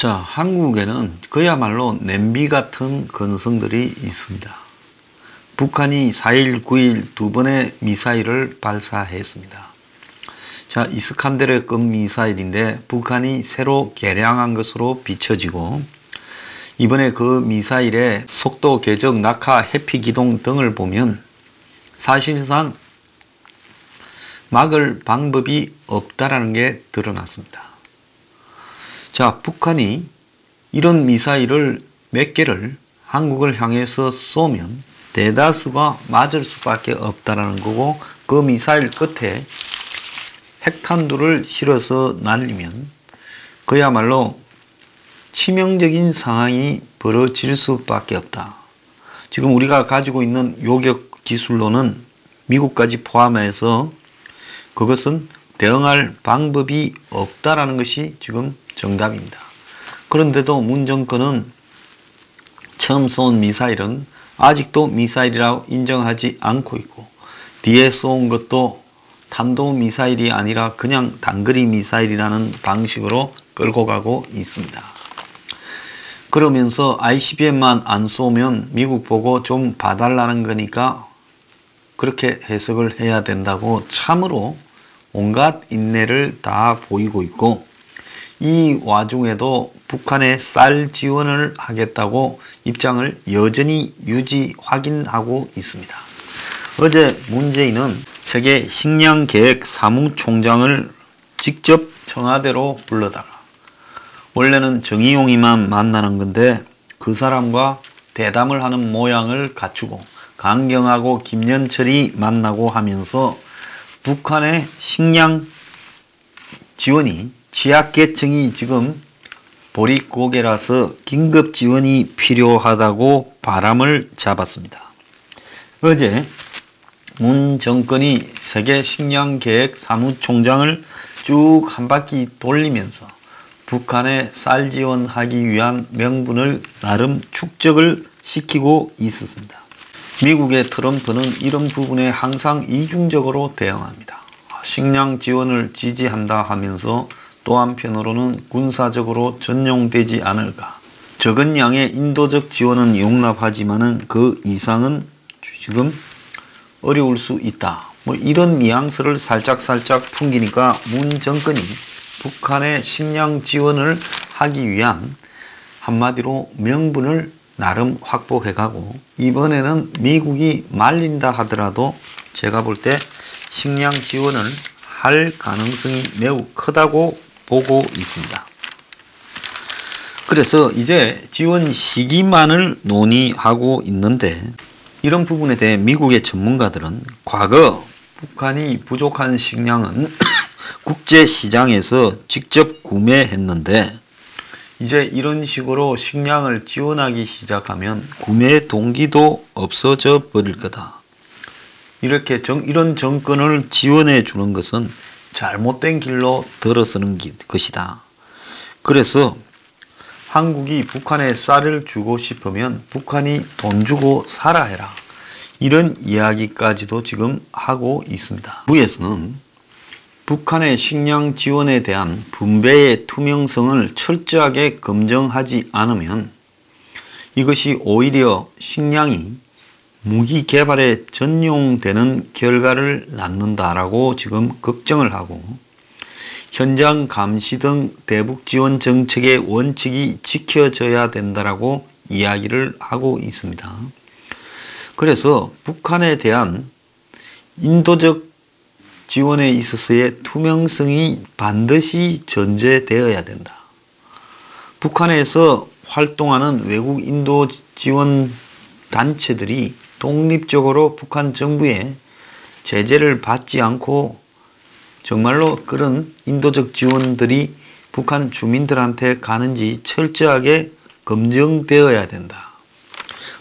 자, 한국에는 그야말로 냄비 같은 근성들이 있습니다. 북한이 4일, 9일 두 번의 미사일을 발사했습니다. 자, 이스칸데르급 미사일인데 북한이 새로 개량한 것으로 비춰지고, 이번에 그 미사일의 속도, 궤적, 낙하, 해피 기동 등을 보면 사실상 막을 방법이 없다라는 게 드러났습니다. 자, 북한이 이런 미사일을 몇 개를 한국을 향해서 쏘면 대다수가 맞을 수밖에 없다라는 거고, 그 미사일 끝에 핵탄두를 실어서 날리면 그야말로 치명적인 상황이 벌어질 수밖에 없다. 지금 우리가 가지고 있는 요격 기술로는 미국까지 포함해서 그것은 대응할 방법이 없다라는 것이 지금 정답입니다. 그런데도 문 정권은 처음 쏜 미사일은 아직도 미사일이라고 인정하지 않고 있고, 뒤에 쏜 것도 탄도미사일이 아니라 그냥 단거리 미사일이라는 방식으로 끌고 가고 있습니다. 그러면서 ICBM만 안 쏘면 미국 보고 좀 봐달라는 거니까 그렇게 해석을 해야 된다고 참으로 온갖 인내를 다 보이고 있고, 이 와중에도 북한에 쌀 지원을 하겠다고 입장을 여전히 확인하고 있습니다. 어제 문재인은 세계 식량계획 사무총장을 직접 청와대로 불러다가, 원래는 정의용이만 만나는 건데 그 사람과 대담을 하는 모양을 갖추고 강경하고 김연철이 만나고 하면서 북한의 식량 지원이 취약계층이 지금 보릿고개라서 긴급 지원이 필요하다고 바람을 잡았습니다. 어제 문 정권이 세계 식량계획 사무총장을 쭉 한 바퀴 돌리면서 북한에 쌀 지원하기 위한 명분을 나름 축적을 시키고 있었습니다. 미국의 트럼프는 이런 부분에 항상 이중적으로 대응합니다. 식량 지원을 지지한다 하면서 또 한편으로는 군사적으로 전용되지 않을까, 적은 양의 인도적 지원은 용납하지만은 그 이상은 지금 어려울 수 있다, 뭐 이런 뉘앙스를 살짝 풍기니까 문 정권이 북한의 식량 지원을 하기 위한 한마디로 명분을 나름 확보해가고, 이번에는 미국이 말린다 하더라도 제가 볼 때 식량 지원을 할 가능성이 매우 크다고 보고 있습니다. 그래서 이제 지원 시기만을 논의하고 있는데, 이런 부분에 대해 미국의 전문가들은 과거 북한이 부족한 식량은 국제시장에서 직접 구매했는데, 이제 이런 식으로 식량을 지원하기 시작하면 구매 동기도 없어져 버릴 거다. 이렇게 이런 정권을 지원해 주는 것은 잘못된 길로 들어서는 것이다. 그래서 한국이 북한에 쌀을 주고 싶으면 북한이 돈 주고 사라 해라, 이런 이야기까지도 지금 하고 있습니다. 북에서는 북한의 식량 지원에 대한 분배의 투명성을 철저하게 검증하지 않으면 이것이 오히려 식량이 무기 개발에 전용되는 결과를 낳는다라고 지금 걱정을 하고, 현장 감시 등 대북 지원 정책의 원칙이 지켜져야 된다라고 이야기를 하고 있습니다. 그래서 북한에 대한 인도적 지원에 있어서의 투명성이 반드시 전제되어야 된다. 북한에서 활동하는 외국 인도 지원 단체들이 독립적으로 북한 정부의 제재를 받지 않고 정말로 그런 인도적 지원들이 북한 주민들한테 가는지 철저하게 검증되어야 된다.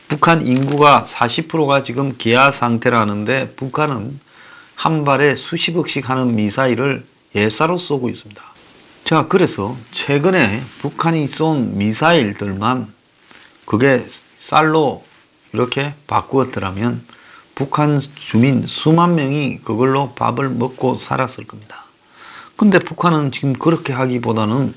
북한 인구가 40%가 지금 기아 상태라는데 북한은 한 발에 수십억씩 하는 미사일을 예사로 쏘고 있습니다. 자, 그래서 최근에 북한이 쏜 미사일들만 그게 쌀로 이렇게 바꾸었더라면 북한 주민 수만 명이 그걸로 밥을 먹고 살았을 겁니다. 근데 북한은 지금 그렇게 하기보다는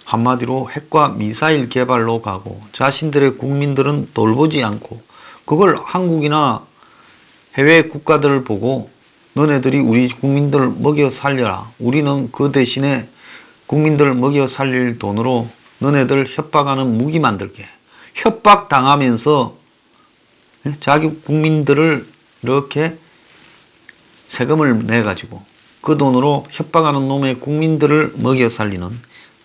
한마디로 핵과 미사일 개발로 가고 자신들의 국민들은 돌보지 않고 그걸 한국이나 해외 국가들을 보고 너네들이 우리 국민들을 먹여 살려라. 우리는 그 대신에 국민들을 먹여 살릴 돈으로 너네들 협박하는 무기 만들게. 협박당하면서 자기 국민들을 이렇게 세금을 내가지고 그 돈으로 협박하는 놈의 국민들을 먹여 살리는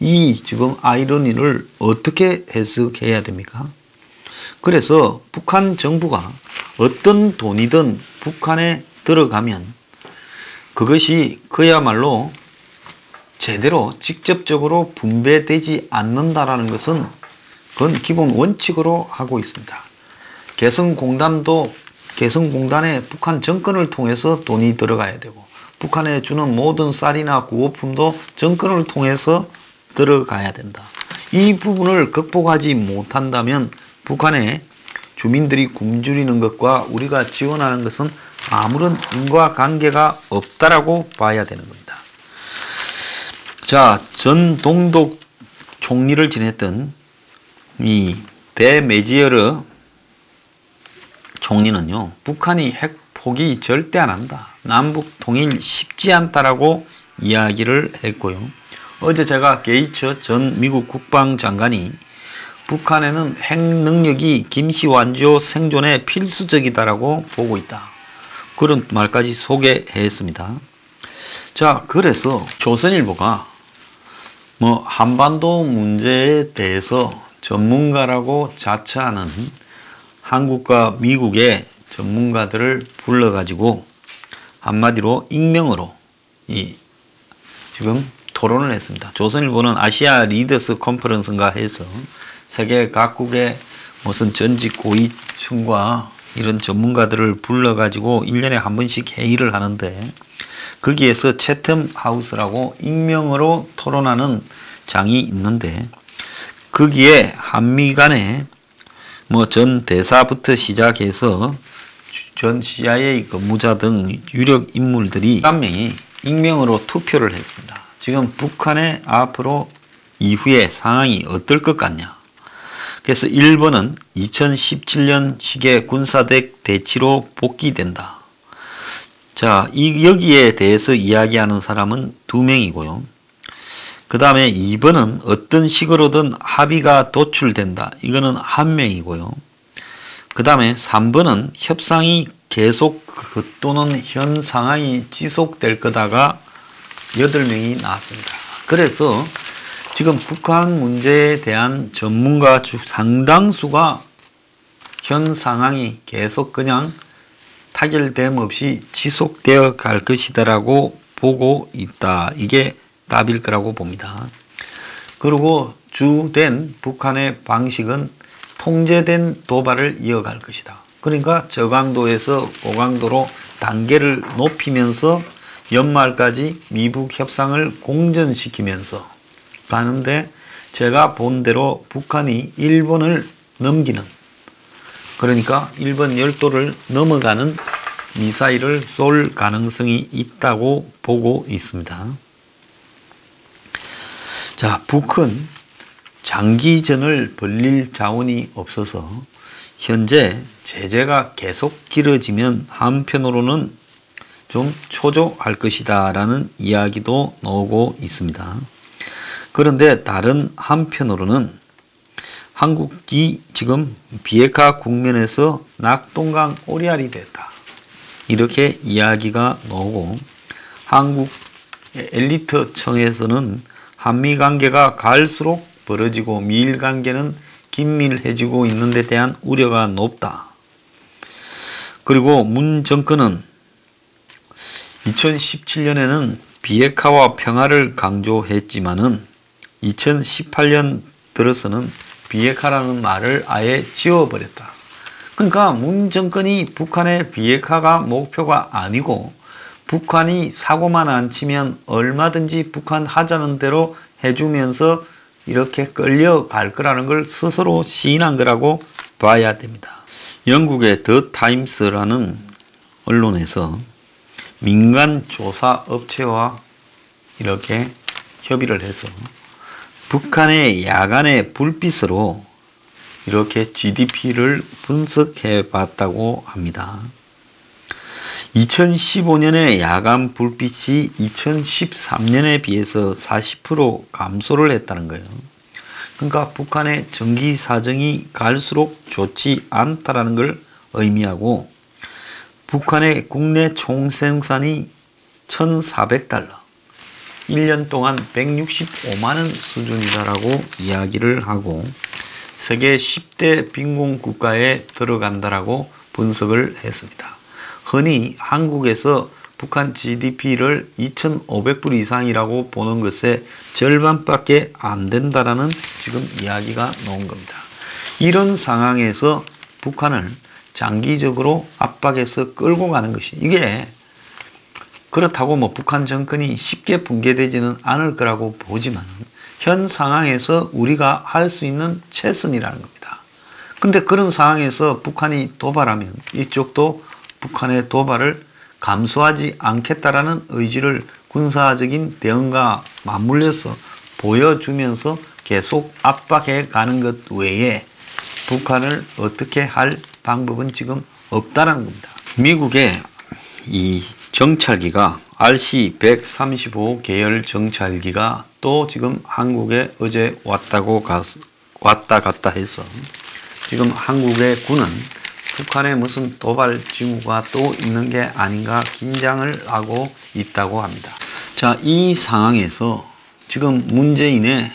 이 지금 아이러니를 어떻게 해석해야 됩니까? 그래서 북한 정부가 어떤 돈이든 북한에 들어가면 그것이 그야말로 제대로 직접적으로 분배되지 않는다라는 것은 그건 기본 원칙으로 하고 있습니다. 개성공단에 북한 정권을 통해서 돈이 들어가야 되고 북한에 주는 모든 쌀이나 구호품도 정권을 통해서 들어가야 된다. 이 부분을 극복하지 못한다면 북한의 주민들이 굶주리는 것과 우리가 지원하는 것은 아무런 인과관계가 없다라고 봐야 되는 겁니다. 자, 전 동독 총리를 지냈던 이 데메지어르 총리는요, 북한이 핵 포기 절대 안 한다. 남북 통일 쉽지 않다라고 이야기를 했고요. 어제 제가 게이처 전 미국 국방장관이 북한에는 핵 능력이 김씨 완조 생존에 필수적이다라고 보고 있다. 그런 말까지 소개했습니다. 자, 그래서 조선일보가 한반도 문제에 대해서 전문가라고 자처하는 한국과 미국의 전문가들을 불러가지고 한마디로 익명으로 지금 토론을 했습니다. 조선일보는 아시아 리더스 컨퍼런스인가 해서 세계 각국의 무슨 전직 고위층과 이런 전문가들을 불러가지고 1년에 한 번씩 회의를 하는데 거기에서 채텀 하우스라고 익명으로 토론하는 장이 있는데 거기에 한미 간에 전 대사부터 시작해서 전 CIA 근무자 등 유력 인물들이 한 명이 익명으로 투표를 했습니다. 지금 북한의 앞으로 이후의 상황이 어떨 것 같냐. 그래서 1번은 2017년식의 군사적 대치로 복귀된다. 자, 여기에 대해서 이야기하는 사람은 2명이고요. 그 다음에 2번은 어떤 식으로든 합의가 도출된다. 이거는 1명이고요. 그 다음에 3번은 협상이 계속 또는 현 상황이 지속될 거다가 8명이 나왔습니다. 그래서 지금 북한 문제에 대한 전문가 상당수가 현 상황이 계속 그냥 타결됨 없이 지속되어 갈 것이다라고 보고 있다. 이게 답일 거라고 봅니다. 그리고 주된 북한의 방식은 통제된 도발을 이어갈 것이다. 그러니까 저강도에서 고강도로 단계를 높이면서 연말까지 미북 협상을 공전시키면서 가는데 제가 본 대로 북한이 일본을 넘기는, 그러니까 일본 열도를 넘어가는 미사일을 쏠 가능성이 있다고 보고 있습니다. 자, 북은 장기전을 벌릴 자원이 없어서 현재 제재가 계속 길어지면 한편으로는 좀 초조할 것이다 라는 이야기도 나오고 있습니다. 그런데 다른 한편으로는 한국이 지금 비핵화 국면에서 낙동강 오리알이 됐다. 이렇게 이야기가 나오고 한국 엘리트청에서는 한미관계가 갈수록 벌어지고 미일관계는 긴밀해지고 있는 데 대한 우려가 높다. 그리고 문 정권은 2017년에는 비핵화와 평화를 강조했지만은 2018년 들어서는 비핵화라는 말을 아예 지워버렸다. 그러니까 문 정권이 북한의 비핵화가 목표가 아니고 북한이 사고만 안 치면 얼마든지 북한 하자는 대로 해주면서 이렇게 끌려갈 거라는 걸 스스로 시인한 거라고 봐야 됩니다. 영국의 더 타임스라는 언론에서 민간 조사 업체와 이렇게 협의를 해서 북한의 야간의 불빛으로 이렇게 GDP를 분석해 봤다고 합니다. 2015년의 야간 불빛이 2013년에 비해서 40% 감소를 했다는 거예요. 그러니까 북한의 전기 사정이 갈수록 좋지 않다라는 걸 의미하고, 북한의 국내 총생산이 1,400달러, 1년 동안 165만원 수준이다라고 이야기를 하고, 세계 10대 빈곤 국가에 들어간다라고 분석을 했습니다. 흔히 한국에서 북한 GDP를 2,500불 이상이라고 보는 것의 절반밖에 안 된다라는 지금 이야기가 나온 겁니다. 이런 상황에서 북한을 장기적으로 압박해서 끌고 가는 것이, 이게 그렇다고 뭐 북한 정권이 쉽게 붕괴되지는 않을 거라고 보지만 현 상황에서 우리가 할 수 있는 최선이라는 겁니다. 근데 그런 상황에서 북한이 도발하면 이쪽도 북한의 도발을 감수하지 않겠다라는 의지를 군사적인 대응과 맞물려서 보여주면서 계속 압박해 가는 것 외에 북한을 어떻게 할 방법은 지금 없다라는 겁니다. 미국의 이 정찰기가 RC-135 계열 정찰기가 또 지금 한국에 어제 왔다 갔다 해서 지금 한국의 군은 북한에 무슨 도발 징후가 또 있는 게 아닌가 긴장을 하고 있다고 합니다. 자, 이 상황에서 지금 문재인의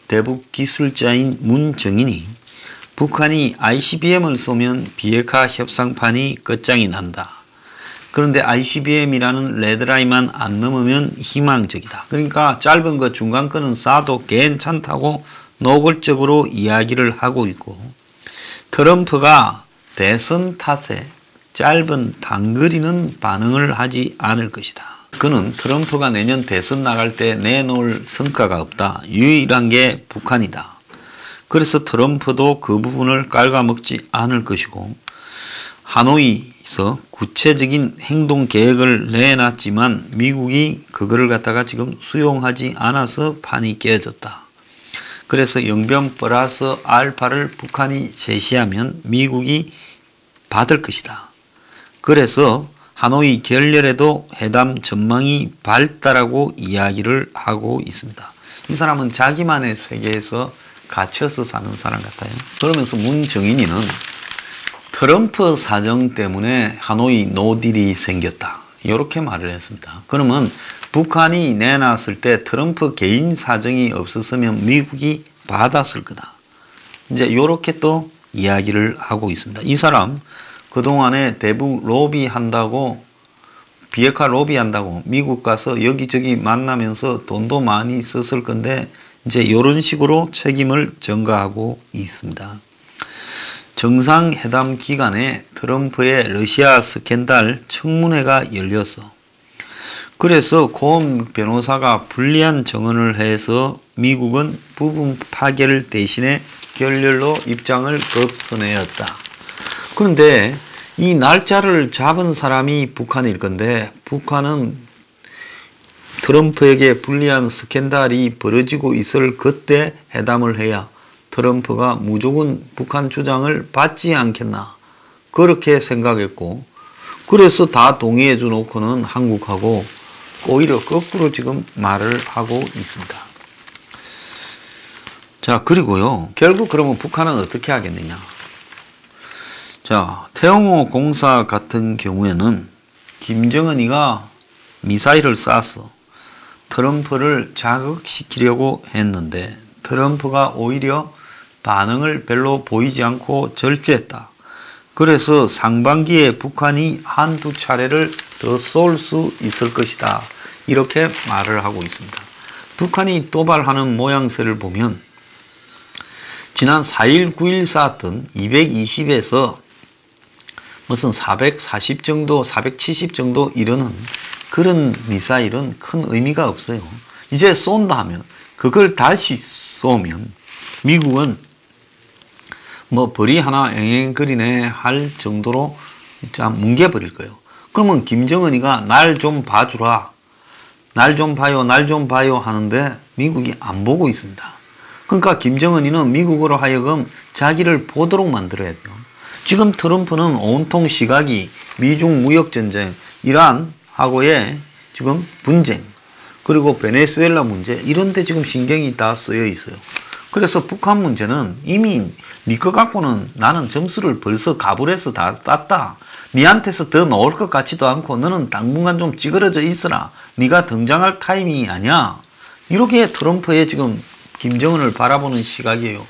대북 기술자인 문정인이 북한이 ICBM을 쏘면 비핵화 협상판이 끝장이 난다. 그런데 ICBM이라는 레드라인만 안 넘으면 희망적이다. 그러니까 짧은 거 중간 거는 쏴도 괜찮다고 노골적으로 이야기를 하고 있고, 트럼프가 대선 탓에 짧은 단거리는 반응을 하지 않을 것이다. 그는 트럼프가 내년 대선 나갈 때 내놓을 성과가 없다. 유일한 게 북한이다. 그래서 트럼프도 그 부분을 깔아먹지 않을 것이고, 하노이에서 구체적인 행동 계획을 내놨지만 미국이 그거를 갖다가 지금 수용하지 않아서 판이 깨졌다. 그래서 영변 플러스 알파를 북한이 제시하면 미국이 받을 것이다. 그래서 하노이 결렬에도 회담 전망이 밝다라고 이야기를 하고 있습니다. 이 사람은 자기만의 세계에서 갇혀서 사는 사람 같아요. 그러면서 문정인이는 트럼프 사정 때문에 하노이 노딜이 생겼다, 이렇게 말을 했습니다. 그러면 북한이 내놨을 때 트럼프 개인 사정이 없었으면 미국이 받았을 거다. 이제 이렇게 또 이야기를 하고 있습니다. 이 사람 그동안에 대북 로비한다고, 비핵화 로비한다고 미국 가서 여기저기 만나면서 돈도 많이 썼을 건데 이제 이런 식으로 책임을 전가하고 있습니다. 정상회담 기간에 트럼프의 러시아 스캔들 청문회가 열렸어. 그래서 고은 변호사가 불리한 증언을 해서 미국은 부분 파결 대신에 결렬로 입장을 급선회했다. 그런데 이 날짜를 잡은 사람이 북한일 건데, 북한은 트럼프에게 불리한 스캔들이 벌어지고 있을 그때 회담을 해야 트럼프가 무조건 북한 주장을 받지 않겠나, 그렇게 생각했고, 그래서 다 동의해 줘 놓고는 한국하고 오히려 거꾸로 지금 말을 하고 있습니다. 자, 그리고요, 결국 그러면 북한은 어떻게 하겠느냐. 자, 태영호 공사 같은 경우에는 김정은이가 미사일을 쐈어. 트럼프를 자극시키려고 했는데 트럼프가 오히려 반응을 별로 보이지 않고 절제했다. 그래서 상반기에 북한이 한두 차례를 더 쏠 수 있을 것이다, 이렇게 말을 하고 있습니다. 북한이 도발하는 모양새를 보면 지난 4일, 9일 쐈던 220에서 무슨 440 정도, 470 정도 이러는 그런 미사일은 큰 의미가 없어요. 이제 쏜다 하면, 그걸 다시 쏘면 미국은 뭐 벌이 하나 앵앵거리네 할 정도로 진짜 뭉개버릴 거예요. 그러면 김정은이가 날 좀 봐주라, 날 좀 봐요, 날 좀 봐요 하는데 미국이 안 보고 있습니다. 그러니까 김정은이는 미국으로 하여금 자기를 보도록 만들어야 돼요. 지금 트럼프는 온통 시각이 미중 무역전쟁, 이란하고의 지금 분쟁, 그리고 베네수엘라 문제, 이런 데 지금 신경이 다 쓰여 있어요. 그래서 북한 문제는 이미 네 거 갖고는 나는 점수를 벌써 가불해서 다 땄다. 니한테서 더 나올 것 같지도 않고 너는 당분간 좀 찌그러져 있어라. 네가 등장할 타이밍이 아니야. 이렇게 트럼프의 지금 김정은을 바라보는 시각이에요.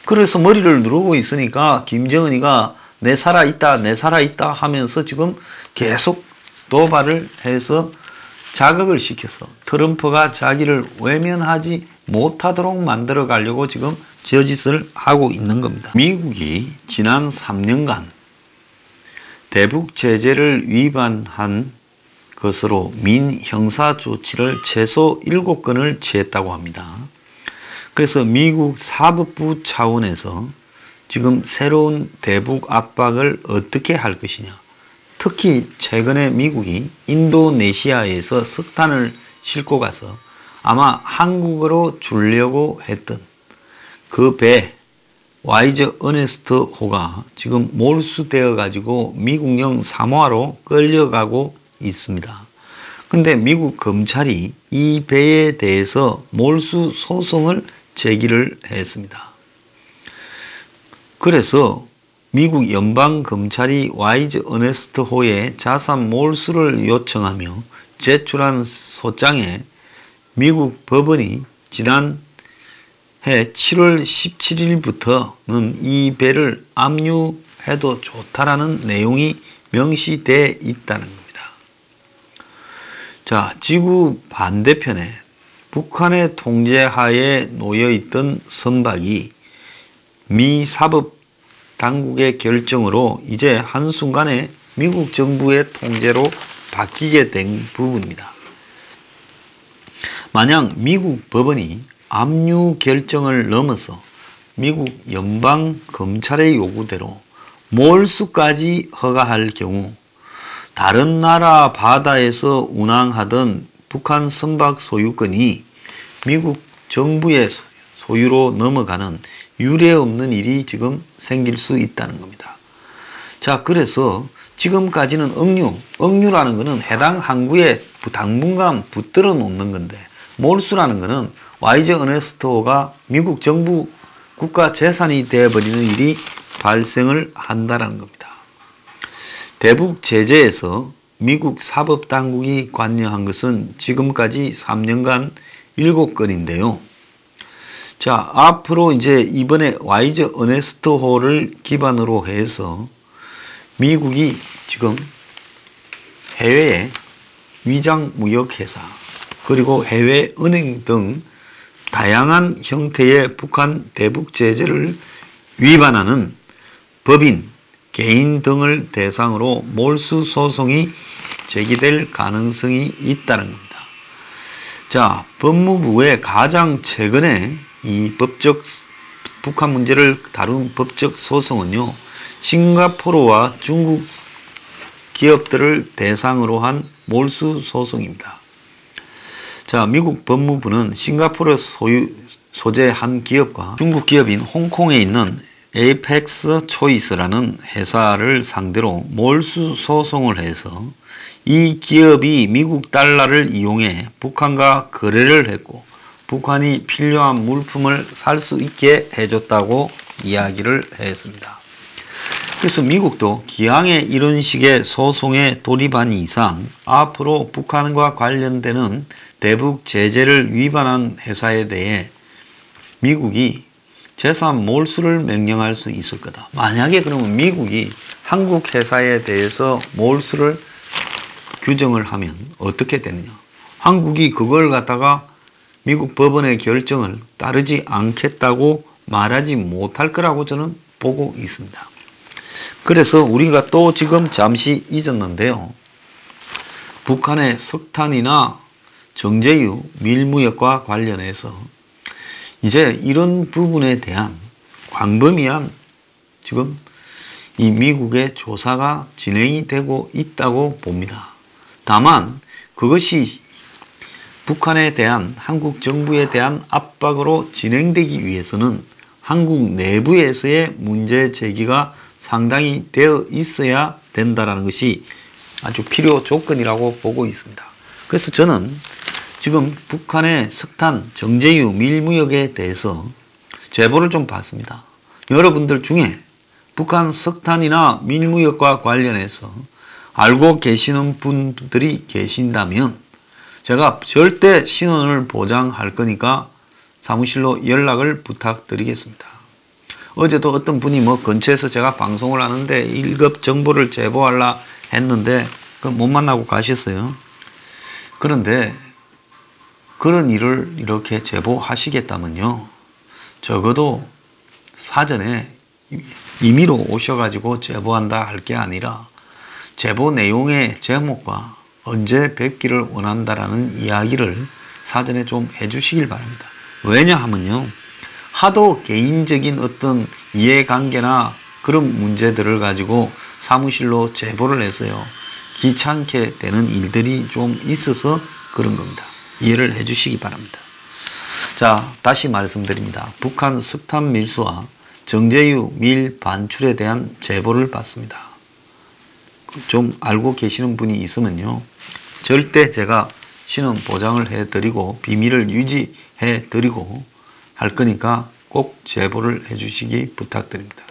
그래서 머리를 누르고 있으니까 김정은이가 내 살아있다, 내 살아있다 하면서 지금 계속 도발을 해서 자극을 시켜서 트럼프가 자기를 외면하지 못하도록 만들어 가려고 지금 저짓을 하고 있는 겁니다. 미국이 지난 3년간 대북 제재를 위반한 것으로 민형사 조치를 최소 7건을 취했다고 합니다. 그래서 미국 사법부 차원에서 지금 새로운 대북 압박을 어떻게 할 것이냐. 특히 최근에 미국이 인도네시아에서 석탄을 싣고 가서 아마 한국으로 주려고 했던 그 배 와이즈 어네스트 호가 지금 몰수되어 가지고 미국령 사모아로 끌려가고 있습니다. 근데 미국 검찰이 이 배에 대해서 몰수 소송을 제기를 했습니다. 그래서 미국 연방검찰이 와이즈 어네스트 호의 자산 몰수를 요청하며 제출한 소장에 미국 법원이 지난해 7월 17일부터는 이 배를 압류해도 좋다라는 내용이 명시되어 있다는 겁니다. 자, 지구 반대편에 북한의 통제하에 놓여있던 선박이 미 사법 당국의 결정으로 이제 한순간에 미국 정부의 통제로 바뀌게 된 부분입니다. 만약 미국 법원이 압류 결정을 넘어서 미국 연방검찰의 요구대로 몰수까지 허가할 경우 다른 나라 바다에서 운항하던 북한 선박 소유권이 미국 정부의 소유로 넘어가는 유례없는 일이 지금 생길 수 있다는 겁니다. 자, 그래서 지금까지는 억류라는 것은 해당 항구에 당분간 붙들어 놓는 건데 몰수라는 것은 와이즈 어네스트호가 미국 정부 국가 재산이 되어버리는 일이 발생을 한다는 겁니다. 대북 제재에서 미국 사법당국이 관여한 것은 지금까지 3년간 7건인데요. 자, 앞으로 이제 이번에 와이즈 어네스트호를 기반으로 해서 미국이 지금 해외에 위장 무역회사 그리고 해외 은행 등 다양한 형태의 북한 대북 제재를 위반하는 법인, 개인 등을 대상으로 몰수 소송이 제기될 가능성이 있다는 겁니다. 자, 법무부의 가장 최근에 이 북한 문제를 다룬 법적 소송은요, 싱가포르와 중국 기업들을 대상으로 한 몰수 소송입니다. 자, 미국 법무부는 싱가포르 소재 한 기업과 중국 기업인 홍콩에 있는 에이펙스 초이스라는 회사를 상대로 몰수 소송을 해서 이 기업이 미국 달러를 이용해 북한과 거래를 했고 북한이 필요한 물품을 살 수 있게 해줬다고 이야기를 했습니다. 그래서 미국도 기왕에 이런 식의 소송에 돌입한 이상 앞으로 북한과 관련되는 대북 제재를 위반한 회사에 대해 미국이 재산 몰수를 명령할 수 있을 거다. 만약에 그러면 미국이 한국 회사에 대해서 몰수를 규정을 하면 어떻게 되느냐. 한국이 그걸 갖다가 미국 법원의 결정을 따르지 않겠다고 말하지 못할 거라고 저는 보고 있습니다. 그래서 우리가 또 지금 잠시 잊었는데요. 북한의 석탄이나 정제유, 밀무역과 관련해서 이제 이런 부분에 대한 광범위한 지금 이 미국의 조사가 진행이 되고 있다고 봅니다. 다만 그것이 북한에 대한 한국 정부에 대한 압박으로 진행되기 위해서는 한국 내부에서의 문제 제기가 상당히 되어 있어야 된다는 것이 아주 필요 조건이라고 보고 있습니다. 그래서 저는 지금 북한의 석탄, 정제유, 밀무역에 대해서 제보를 좀 받습니다. 여러분들 중에 북한 석탄이나 밀무역과 관련해서 알고 계시는 분들이 계신다면 제가 절대 신원을 보장할 거니까 사무실로 연락을 부탁드리겠습니다. 어제도 어떤 분이 근처에서 제가 방송을 하는데 1급 정보를 제보하려 했는데 못 만나고 가셨어요. 그런데 그런 일을 이렇게 제보하시겠다면요, 적어도 사전에 임의로 오셔가지고 제보한다 할 게 아니라 제보 내용의 제목과 언제 뵙기를 원한다라는 이야기를 사전에 좀 해주시길 바랍니다. 왜냐하면요, 하도 개인적인 어떤 이해관계나 그런 문제들을 가지고 사무실로 제보를 해서요, 귀찮게 되는 일들이 좀 있어서 그런 겁니다. 이해를 해 주시기 바랍니다. 자, 다시 말씀드립니다. 북한 석탄 밀수와 정제유 밀 반출에 대한 제보를 받습니다. 좀 알고 계시는 분이 있으면요, 절대 제가 신원 보장을 해드리고 비밀을 유지해드리고 할 거니까 꼭 제보를 해주시기 부탁드립니다.